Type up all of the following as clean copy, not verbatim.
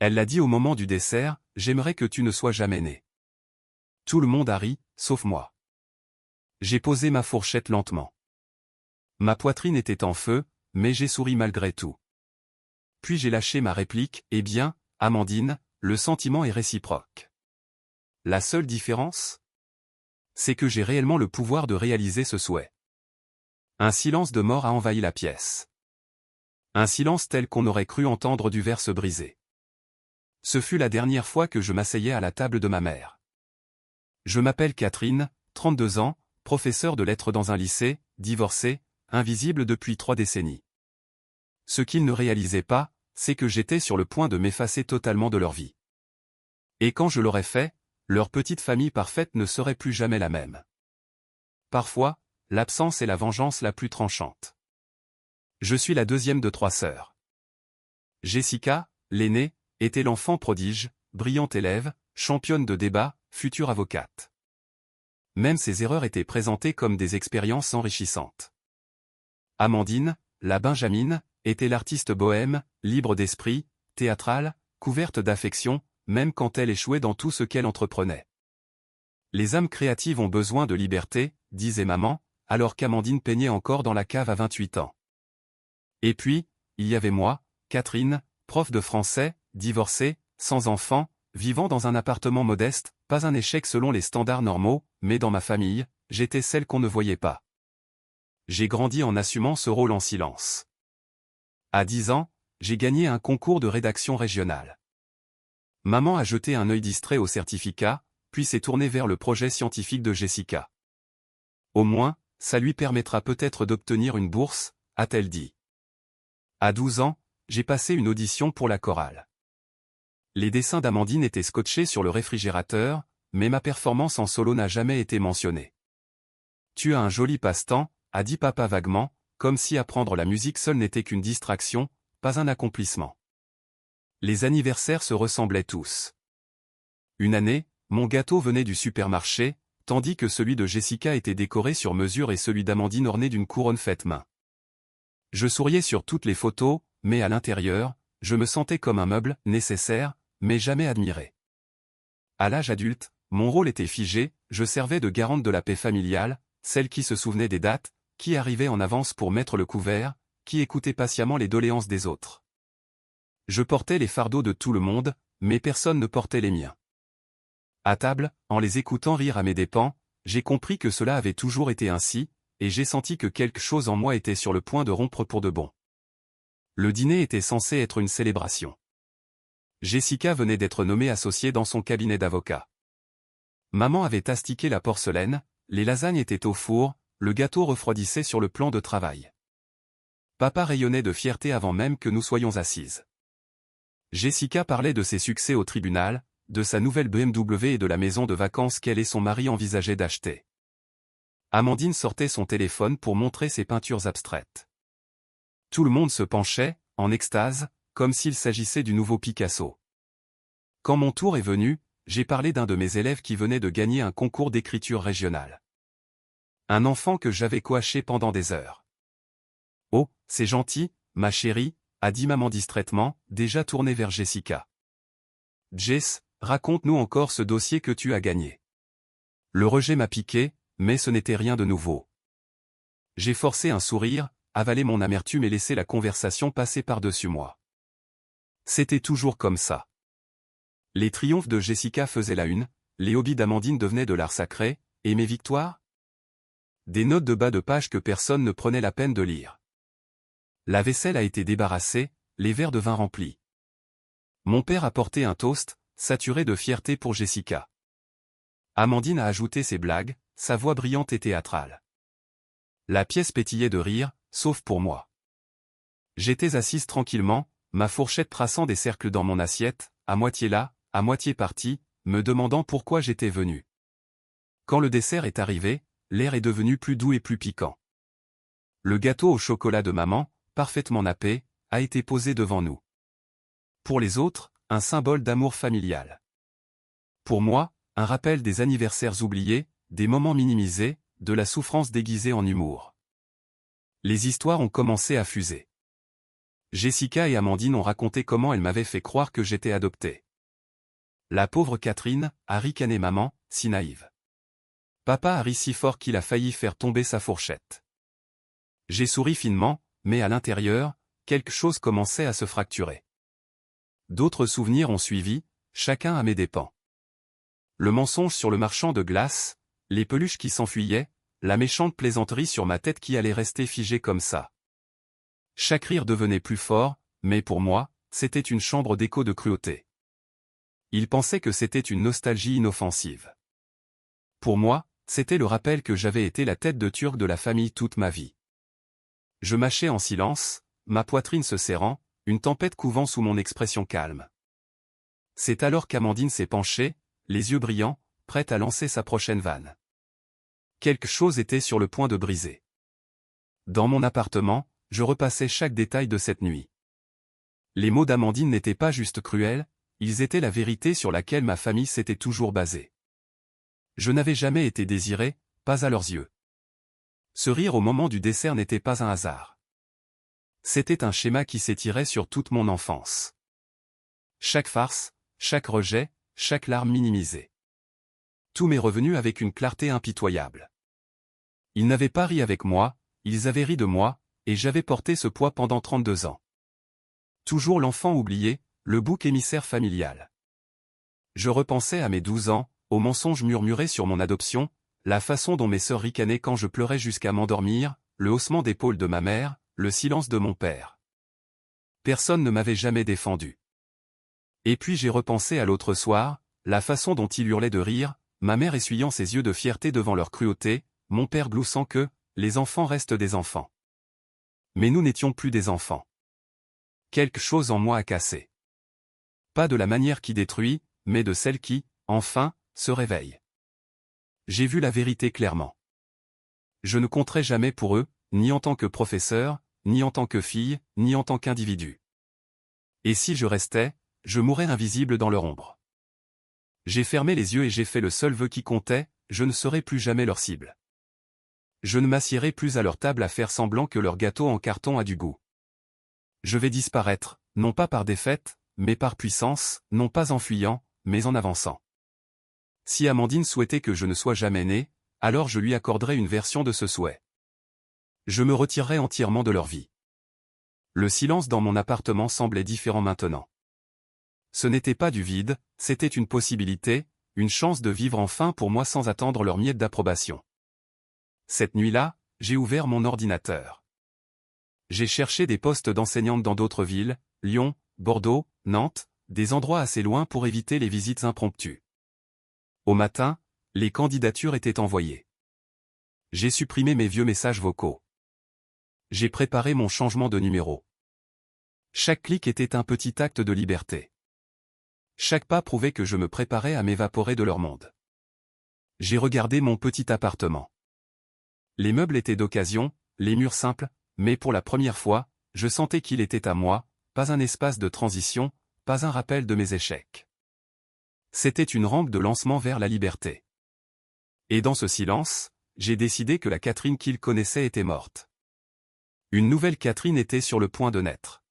Elle l'a dit au moment du dessert, j'aimerais que tu ne sois jamais né. Tout le monde a ri, sauf moi. J'ai posé ma fourchette lentement. Ma poitrine était en feu, mais j'ai souri malgré tout. Puis j'ai lâché ma réplique, eh bien, Amandine, le sentiment est réciproque. La seule différence? C'est que j'ai réellement le pouvoir de réaliser ce souhait. Un silence de mort a envahi la pièce. Un silence tel qu'on aurait cru entendre du verre se briser. Ce fut la dernière fois que je m'asseyais à la table de ma mère. Je m'appelle Catherine, 32 ans, professeure de lettres dans un lycée, divorcée, invisible depuis 3 décennies. Ce qu'ils ne réalisaient pas, c'est que j'étais sur le point de m'effacer totalement de leur vie. Et quand je l'aurais fait, leur petite famille parfaite ne serait plus jamais la même. Parfois, l'absence est la vengeance la plus tranchante. Je suis la deuxième de 3 sœurs. Jessica, l'aînée, était l'enfant prodige, brillante élève, championne de débat, future avocate. Même ses erreurs étaient présentées comme des expériences enrichissantes. Amandine, la Benjamine, était l'artiste bohème, libre d'esprit, théâtrale, couverte d'affection, même quand elle échouait dans tout ce qu'elle entreprenait. Les âmes créatives ont besoin de liberté, disait maman, alors qu'Amandine peignait encore dans la cave à 28 ans. Et puis, il y avait moi, Catherine, prof de français, divorcée, sans enfant, vivant dans un appartement modeste, pas un échec selon les standards normaux, mais dans ma famille, j'étais celle qu'on ne voyait pas. J'ai grandi en assumant ce rôle en silence. À 10 ans, j'ai gagné un concours de rédaction régionale. Maman a jeté un œil distrait au certificat, puis s'est tournée vers le projet scientifique de Jessica. Au moins, ça lui permettra peut-être d'obtenir une bourse, a-t-elle dit. À 12 ans, j'ai passé une audition pour la chorale. Les dessins d'Amandine étaient scotchés sur le réfrigérateur, mais ma performance en solo n'a jamais été mentionnée. Tu as un joli passe-temps, a dit papa vaguement, comme si apprendre la musique seule n'était qu'une distraction, pas un accomplissement. Les anniversaires se ressemblaient tous. Une année, mon gâteau venait du supermarché, tandis que celui de Jessica était décoré sur mesure et celui d'Amandine orné d'une couronne faite main. Je souriais sur toutes les photos, mais à l'intérieur, je me sentais comme un meuble, nécessaire, mais jamais admiré. À l'âge adulte, mon rôle était figé, je servais de garante de la paix familiale, celle qui se souvenait des dates, qui arrivait en avance pour mettre le couvert, qui écoutait patiemment les doléances des autres. Je portais les fardeaux de tout le monde, mais personne ne portait les miens. À table, en les écoutant rire à mes dépens, j'ai compris que cela avait toujours été ainsi, et j'ai senti que quelque chose en moi était sur le point de rompre pour de bon. Le dîner était censé être une célébration. Jessica venait d'être nommée associée dans son cabinet d'avocat. Maman avait astiqué la porcelaine, les lasagnes étaient au four, le gâteau refroidissait sur le plan de travail. Papa rayonnait de fierté avant même que nous soyons assises. Jessica parlait de ses succès au tribunal, de sa nouvelle BMW et de la maison de vacances qu'elle et son mari envisageaient d'acheter. Amandine sortait son téléphone pour montrer ses peintures abstraites. Tout le monde se penchait, en extase, comme s'il s'agissait du nouveau Picasso. Quand mon tour est venu, j'ai parlé d'un de mes élèves qui venait de gagner un concours d'écriture régionale. Un enfant que j'avais coaché pendant des heures. « Oh, c'est gentil, ma chérie », a dit maman distraitement, déjà tournée vers Jessica. « Jess, raconte-nous encore ce dossier que tu as gagné. » Le rejet m'a piqué, mais ce n'était rien de nouveau. J'ai forcé un sourire, avalé mon amertume et laissé la conversation passer par-dessus moi. C'était toujours comme ça. Les triomphes de Jessica faisaient la une, les hobbies d'Amandine devenaient de l'art sacré, et mes victoires? Des notes de bas de page que personne ne prenait la peine de lire. La vaisselle a été débarrassée, les verres de vin remplis. Mon père a porté un toast, saturé de fierté pour Jessica. Amandine a ajouté ses blagues, sa voix brillante et théâtrale. La pièce pétillait de rire, sauf pour moi. J'étais assise tranquillement, ma fourchette traçant des cercles dans mon assiette, à moitié là, à moitié partie, me demandant pourquoi j'étais venue. Quand le dessert est arrivé, l'air est devenu plus doux et plus piquant. Le gâteau au chocolat de maman, parfaitement nappé, a été posé devant nous. Pour les autres, un symbole d'amour familial. Pour moi, un rappel des anniversaires oubliés, des moments minimisés, de la souffrance déguisée en humour. Les histoires ont commencé à fuser. Jessica et Amandine ont raconté comment elles m'avaient fait croire que j'étais adopté. La pauvre Catherine a ricané maman, si naïve. Papa a ri si fort qu'il a failli faire tomber sa fourchette. J'ai souri finement, mais à l'intérieur, quelque chose commençait à se fracturer. D'autres souvenirs ont suivi, chacun à mes dépens. Le mensonge sur le marchand de glace, les peluches qui s'enfuyaient, la méchante plaisanterie sur ma tête qui allait rester figée comme ça. Chaque rire devenait plus fort, mais pour moi, c'était une chambre d'écho de cruauté. Il pensait que c'était une nostalgie inoffensive. Pour moi, c'était le rappel que j'avais été la tête de turc de la famille toute ma vie. Je mâchais en silence, ma poitrine se serrant, une tempête couvant sous mon expression calme. C'est alors qu'Amandine s'est penchée, les yeux brillants, prête à lancer sa prochaine vanne. Quelque chose était sur le point de briser. Dans mon appartement, je repassais chaque détail de cette nuit. Les mots d'Amandine n'étaient pas juste cruels, ils étaient la vérité sur laquelle ma famille s'était toujours basée. Je n'avais jamais été désiré, pas à leurs yeux. Ce rire au moment du dessert n'était pas un hasard. C'était un schéma qui s'étirait sur toute mon enfance. Chaque farce, chaque rejet, chaque larme minimisée. Tout m'est revenu avec une clarté impitoyable. Ils n'avaient pas ri avec moi, ils avaient ri de moi, et j'avais porté ce poids pendant 32 ans. Toujours l'enfant oublié, le bouc émissaire familial. Je repensais à mes 12 ans, aux mensonges murmurés sur mon adoption, la façon dont mes sœurs ricanaient quand je pleurais jusqu'à m'endormir, le haussement d'épaule de ma mère, le silence de mon père. Personne ne m'avait jamais défendu. Et puis j'ai repensé à l'autre soir, la façon dont il hurlait de rire, ma mère essuyant ses yeux de fierté devant leur cruauté, mon père gloussant que « les enfants restent des enfants ». Mais nous n'étions plus des enfants. Quelque chose en moi a cassé. Pas de la manière qui détruit, mais de celle qui, enfin, se réveille. J'ai vu la vérité clairement. Je ne compterai jamais pour eux, ni en tant que professeur, ni en tant que fille, ni en tant qu'individu. Et si je restais, je mourrais invisible dans leur ombre. J'ai fermé les yeux et j'ai fait le seul vœu qui comptait, je ne serai plus jamais leur cible. Je ne m'assiérai plus à leur table à faire semblant que leur gâteau en carton a du goût. Je vais disparaître, non pas par défaite, mais par puissance, non pas en fuyant, mais en avançant. Si Amandine souhaitait que je ne sois jamais né, alors je lui accorderais une version de ce souhait. Je me retirerais entièrement de leur vie. Le silence dans mon appartement semblait différent maintenant. Ce n'était pas du vide, c'était une possibilité, une chance de vivre enfin pour moi sans attendre leur miette d'approbation. Cette nuit-là, j'ai ouvert mon ordinateur. J'ai cherché des postes d'enseignante dans d'autres villes, Lyon, Bordeaux, Nantes, des endroits assez loin pour éviter les visites impromptues. Au matin, les candidatures étaient envoyées. J'ai supprimé mes vieux messages vocaux. J'ai préparé mon changement de numéro. Chaque clic était un petit acte de liberté. Chaque pas prouvait que je me préparais à m'évaporer de leur monde. J'ai regardé mon petit appartement. Les meubles étaient d'occasion, les murs simples, mais pour la première fois, je sentais qu'il était à moi, pas un espace de transition, pas un rappel de mes échecs. C'était une rampe de lancement vers la liberté. Et dans ce silence, j'ai décidé que la Catherine qu'ils connaissaient était morte. Une nouvelle Catherine était sur le point de naître.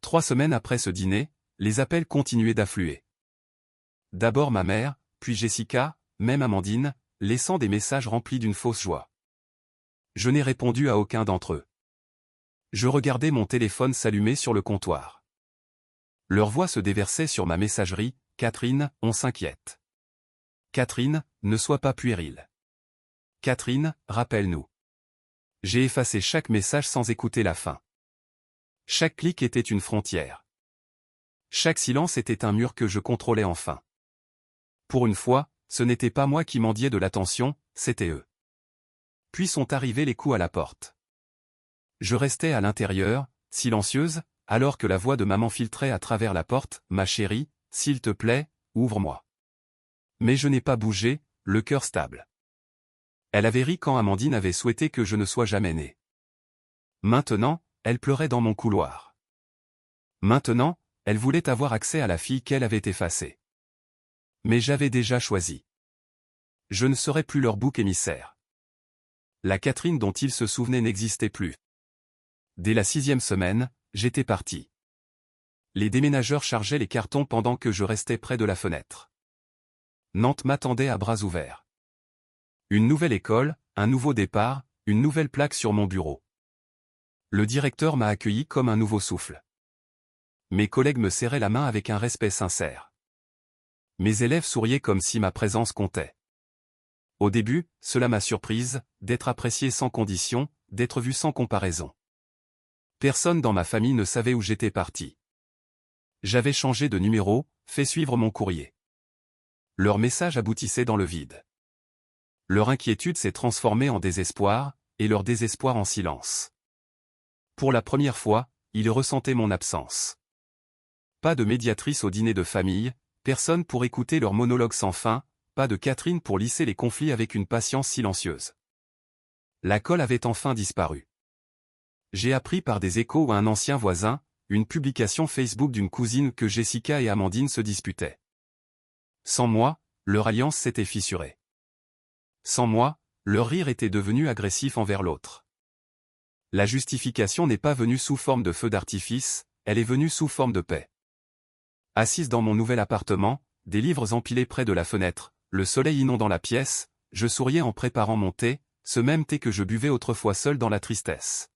3 semaines après ce dîner, les appels continuaient d'affluer. D'abord ma mère, puis Jessica, même Amandine, laissant des messages remplis d'une fausse joie. Je n'ai répondu à aucun d'entre eux. Je regardais mon téléphone s'allumer sur le comptoir. Leur voix se déversait sur ma messagerie, « Catherine, on s'inquiète. Catherine, ne sois pas puérile. Catherine, rappelle-nous. » J'ai effacé chaque message sans écouter la fin. Chaque clic était une frontière. Chaque silence était un mur que je contrôlais enfin. Pour une fois, ce n'était pas moi qui mendiais de l'attention, c'était eux. Puis sont arrivés les coups à la porte. Je restais à l'intérieur, silencieuse, alors que la voix de maman filtrait à travers la porte, « Ma chérie, s'il te plaît, ouvre-moi. » Mais je n'ai pas bougé, le cœur stable. Elle avait ri quand Amandine avait souhaité que je ne sois jamais né. Maintenant, elle pleurait dans mon couloir. Maintenant, elle voulait avoir accès à la fille qu'elle avait effacée. Mais j'avais déjà choisi. Je ne serais plus leur bouc émissaire. La Catherine dont ils se souvenaient n'existait plus. Dès la 6e semaine, j'étais parti. Les déménageurs chargeaient les cartons pendant que je restais près de la fenêtre. Nantes m'attendait à bras ouverts. Une nouvelle école, un nouveau départ, une nouvelle plaque sur mon bureau. Le directeur m'a accueilli comme un nouveau souffle. Mes collègues me serraient la main avec un respect sincère. Mes élèves souriaient comme si ma présence comptait. Au début, cela m'a surprise, d'être apprécié sans condition, d'être vu sans comparaison. Personne dans ma famille ne savait où j'étais parti. J'avais changé de numéro, fait suivre mon courrier. Leur message aboutissait dans le vide. Leur inquiétude s'est transformée en désespoir, et leur désespoir en silence. Pour la première fois, ils ressentaient mon absence. Pas de médiatrice au dîner de famille, personne pour écouter leur monologue sans fin, pas de Catherine pour lisser les conflits avec une patience silencieuse. La colle avait enfin disparu. J'ai appris par des échos ou un ancien voisin, une publication Facebook d'une cousine que Jessica et Amandine se disputaient. Sans moi, leur alliance s'était fissurée. Sans moi, leur rire était devenu agressif envers l'autre. La justification n'est pas venue sous forme de feu d'artifice, elle est venue sous forme de paix. Assise dans mon nouvel appartement, des livres empilés près de la fenêtre, le soleil inondant la pièce, je souriais en préparant mon thé, ce même thé que je buvais autrefois seul dans la tristesse.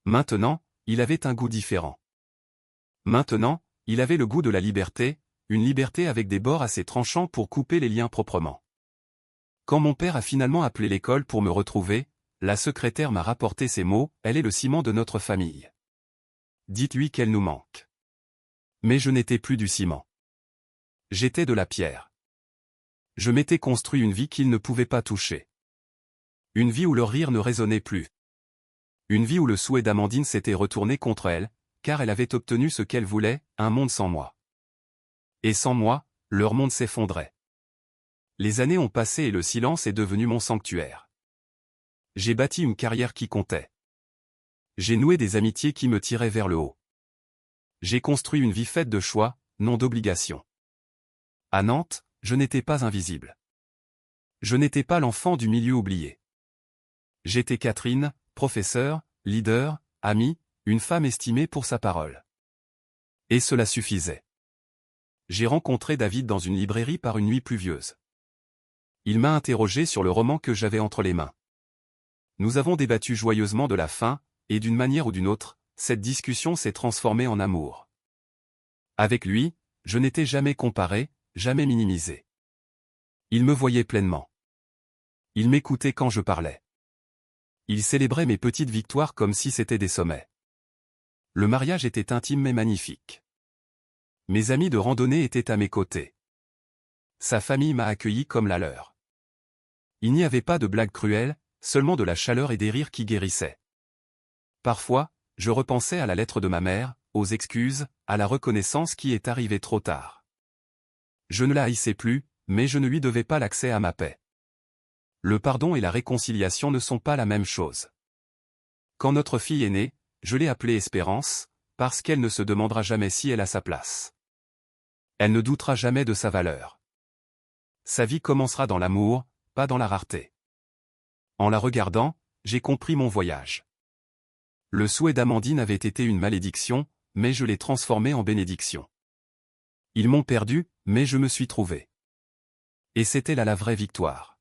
Maintenant, il avait un goût différent. Maintenant, il avait le goût de la liberté, une liberté avec des bords assez tranchants pour couper les liens proprement. Quand mon père a finalement appelé l'école pour me retrouver, la secrétaire m'a rapporté ces mots, elle est le ciment de notre famille. Dites-lui qu'elle nous manque. Mais je n'étais plus du ciment. J'étais de la pierre. Je m'étais construit une vie qu'ils ne pouvaient pas toucher. Une vie où leur rire ne résonnait plus. Une vie où le souhait d'Amandine s'était retourné contre elle, car elle avait obtenu ce qu'elle voulait, un monde sans moi. Et sans moi, leur monde s'effondrait. Les années ont passé et le silence est devenu mon sanctuaire. J'ai bâti une carrière qui comptait. J'ai noué des amitiés qui me tiraient vers le haut. J'ai construit une vie faite de choix, non d'obligations. À Nantes, je n'étais pas invisible. Je n'étais pas l'enfant du milieu oublié. J'étais Catherine, professeure, leader, amie, une femme estimée pour sa parole. Et cela suffisait. J'ai rencontré David dans une librairie par une nuit pluvieuse. Il m'a interrogé sur le roman que j'avais entre les mains. Nous avons débattu joyeusement de la fin, et d'une manière ou d'une autre, cette discussion s'est transformée en amour. Avec lui, je n'étais jamais comparé, jamais minimisé. Il me voyait pleinement. Il m'écoutait quand je parlais. Il célébrait mes petites victoires comme si c'était des sommets. Le mariage était intime mais magnifique. Mes amis de randonnée étaient à mes côtés. Sa famille m'a accueilli comme la leur. Il n'y avait pas de blagues cruelles, seulement de la chaleur et des rires qui guérissaient. Parfois, je repensais à la lettre de ma mère, aux excuses, à la reconnaissance qui est arrivée trop tard. Je ne la haïssais plus, mais je ne lui devais pas l'accès à ma paix. Le pardon et la réconciliation ne sont pas la même chose. Quand notre fille est née, je l'ai appelée Espérance, parce qu'elle ne se demandera jamais si elle a sa place. Elle ne doutera jamais de sa valeur. Sa vie commencera dans l'amour, pas dans la rareté. En la regardant, j'ai compris mon voyage. Le souhait d'Amandine avait été une malédiction, mais je l'ai transformé en bénédiction. Ils m'ont perdu, mais je me suis trouvé. Et c'était là la vraie victoire.